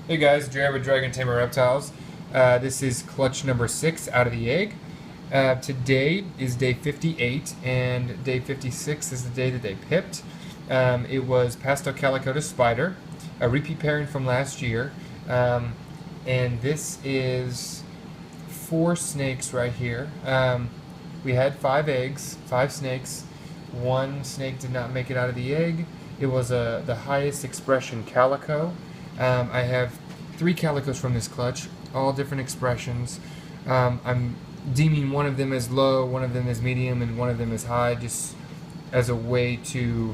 Hey guys, Jared with Dragon Tamer Reptiles. This is clutch number 6 out of the egg. Today is day 58, and day 56 is the day that they pipped. It was Pastel Calico to Spider, a repeat pairing from last year. And this is 4 snakes right here. We had 5 eggs, 5 snakes. 1 snake did not make it out of the egg. It was the highest expression calico. I have 3 calicos from this clutch, all different expressions. I'm deeming one of them as low, one of them as medium, and one of them as high, just as a way to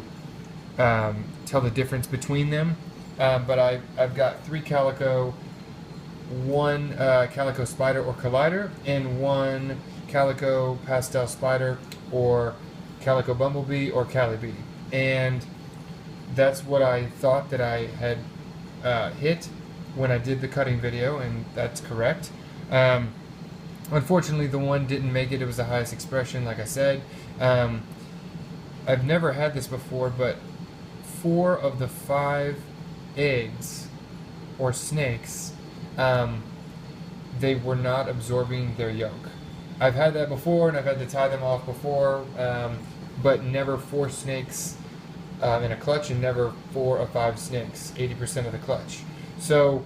tell the difference between them. But I've got 3 calico, 1 calico spider or collider, and 1 calico pastel spider or calico bumblebee or calibee. And that's what I thought that I had hit when I did the cutting video, and that's correct. Unfortunately, the one didn't make it. It was the highest expression, like I said. I've never had this before, but 4 of the 5 eggs or snakes, they were not absorbing their yolk. I've had that before, and I've had to tie them off before, but never 4 snakes in a clutch, and never 4 of 5 snakes, 80% of the clutch. So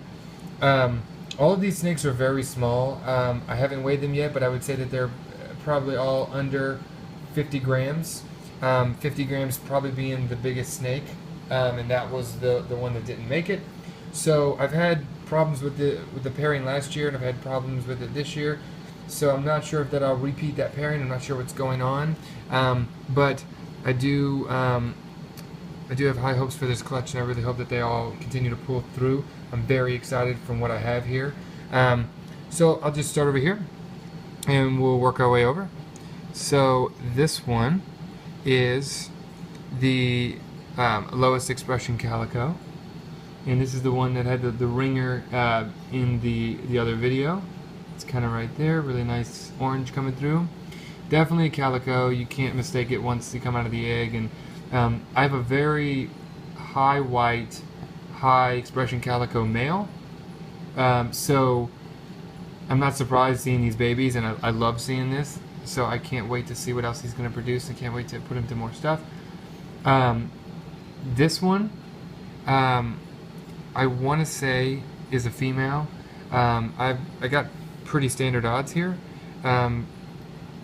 all of these snakes are very small. I haven't weighed them yet, but I would say that they're probably all under 50 grams. 50 grams probably being the biggest snake, and that was the one that didn't make it. So I've had problems with the pairing last year, and I've had problems with it this year. So I'm not sure if that I'll repeat that pairing. I'm not sure what's going on, but I do have high hopes for this clutch, and I really hope that they all continue to pull through. I'm very excited from what I have here. So I'll just start over here, and we'll work our way over. So this one is the lowest expression calico, and this is the one that had the ringer in the other video. It's kind of right there, really nice orange coming through. Definitely a calico. You can't mistake it once you come out of the egg. And I have a very high white, high expression calico male. So I'm not surprised seeing these babies, and I love seeing this. So I can't wait to see what else he's going to produce. I can't wait to put him to more stuff. This one, I want to say is a female. I got pretty standard odds here, and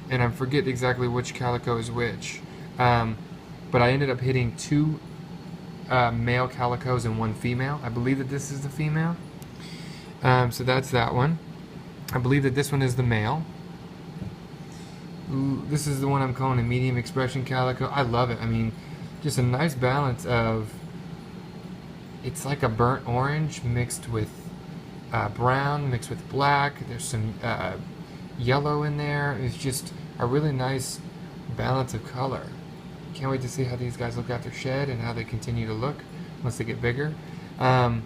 I forget exactly which calico is which. But I ended up hitting 2 male calicos and 1 female. I believe that this is the female. So that's that one. I believe that this one is the male. This is the one I'm calling a medium expression calico. I love it. I mean, just a nice balance of, it's like a burnt orange mixed with brown, mixed with black. There's some yellow in there. It's just a really nice balance of color. Can't wait to see how these guys look after shed and how they continue to look once they get bigger. I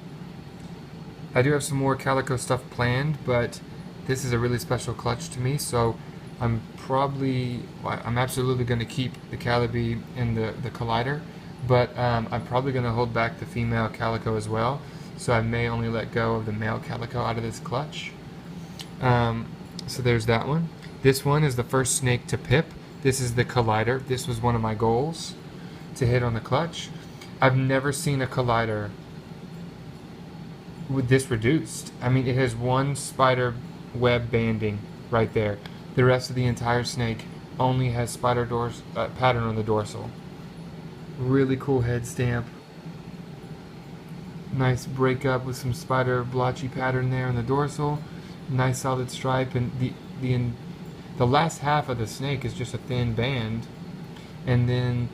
do have some more calico stuff planned, but this is a really special clutch to me, so I'm absolutely going to keep the calibee and the collider, but I'm probably going to hold back the female calico as well, so I may only let go of the male calico out of this clutch. So there's that one. This one is the first snake to pip. This is the collider. This was one of my goals to hit on the clutch. I've never seen a collider with this reduced. I mean, it has 1 spider web banding right there. The rest of the entire snake only has spider pattern on the dorsal. Really cool head stamp. Nice breakup with some spider blotchy pattern there on the dorsal. Nice solid stripe, and the last half of the snake is just a thin band, and then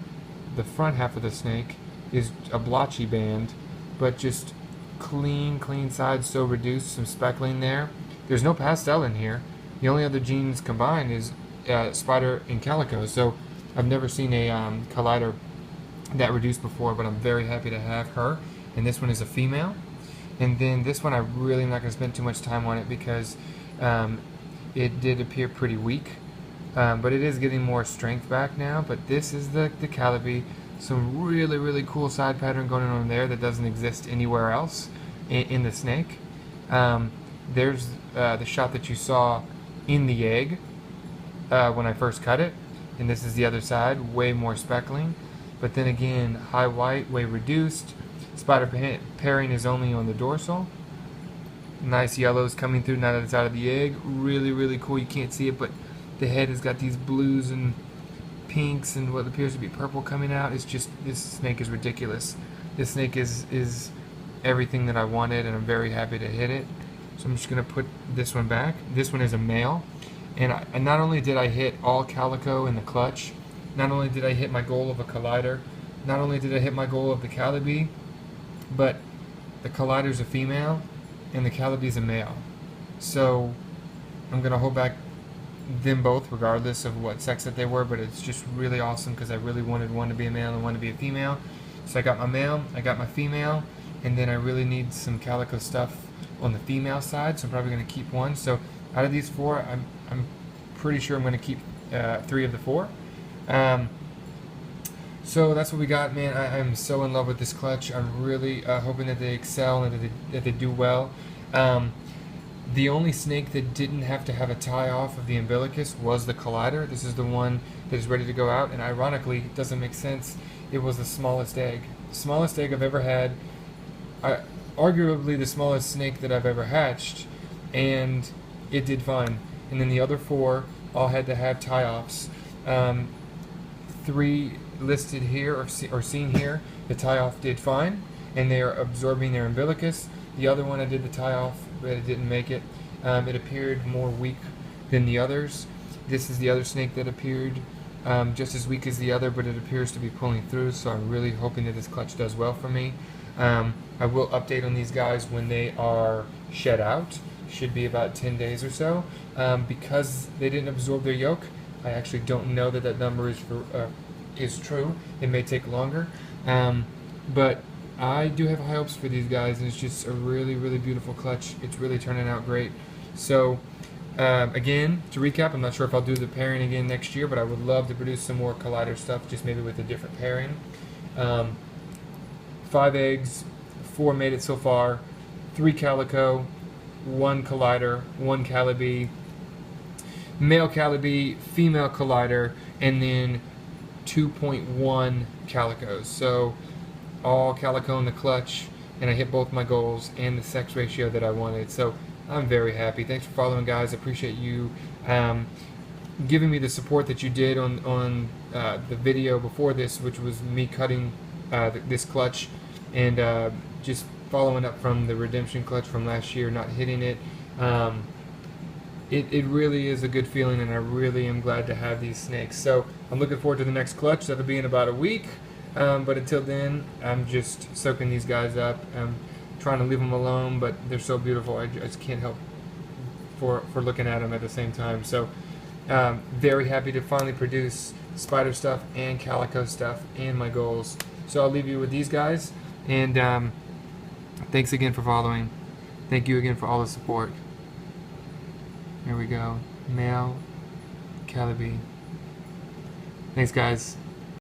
the front half of the snake is a blotchy band, but just clean sides, so reduced, some speckling there. There's no pastel in here. The only other genes combined is spider and calico, so I've never seen a collider that reduced before, but I'm very happy to have her. And this one is a female. And then this one, I really am not going to spend too much time on it because it did appear pretty weak, but it is getting more strength back now. But this is the calibee. Some really cool side pattern going on there that doesn't exist anywhere else. in the snake. There's the shot that you saw in the egg when I first cut it, and this is the other side, way more speckling. But then again, high white, way reduced. Spider pairing is only on the dorsal. Nice yellows coming through now that it's out of the egg. Really, really cool. You can't see it, but the head has got these blues and pinks and what appears to be purple coming out. It's just, this snake is ridiculous. This snake is everything that I wanted, and I'm very happy to hit it. So I'm just going to put this one back. This one is a male. And not only did I hit all calico in the clutch, not only did I hit my goal of a collider, not only did I hit my goal of the calibi, but the collider's a female and the calibi's a male. So I'm going to hold back them both regardless of what sex that they were, but it's just really awesome because I really wanted one to be a male and one to be a female. So I got my male, I got my female, and then I really need some calico stuff on the female side, so I'm probably going to keep one. So out of these four, I'm pretty sure I'm going to keep 3 of the 4. So that's what we got, man. I'm so in love with this clutch. I'm really hoping that they excel and that they do well. The only snake that didn't have to have a tie off of the umbilicus was the collider. This is the one that is ready to go out, and ironically, it doesn't make sense, it was the smallest egg. The smallest egg I've ever had, arguably the smallest snake that I've ever hatched, and it did fine. And then the other 4 all had to have tie-offs. 3 listed here or seen here, the tie-off did fine, and they are absorbing their umbilicus. The other one I did the tie-off, but it didn't make it. It appeared more weak than the others. This is the other snake that appeared just as weak as the other, but it appears to be pulling through, so I'm really hoping that this clutch does well for me. I will update on these guys when they are shed out. Should be about 10 days or so. Because they didn't absorb their yolk, I actually don't know that number is true. It may take longer. But I do have high hopes for these guys, and it's just a really, really beautiful clutch. It's really turning out great. So, again, to recap, I'm not sure if I'll do the pairing again next year, but I would love to produce some more collider stuff, just maybe with a different pairing. 5 eggs, 4 made it so far, 3 calico, 1 collider, 1 calibi, male calibi, female collider, and then 2.1 calicos. So all calico in the clutch, and I hit both my goals and the sex ratio that I wanted. So I'm very happy. Thanks for following, guys. I appreciate you giving me the support that you did on the video before this, which was me cutting this clutch, and just following up from the redemption clutch from last year, not hitting it. It really is a good feeling, and I really am glad to have these snakes. So I'm looking forward to the next clutch. That'll be in about a week. But until then, I'm just soaking these guys up. I'm trying to leave them alone, but they're so beautiful. I just can't help for looking at them at the same time. So very happy to finally produce spider stuff and calico stuff and my goals. So I'll leave you with these guys, and thanks again for following. Thank you again for all the support. Here we go. Male calibi. Thanks, guys.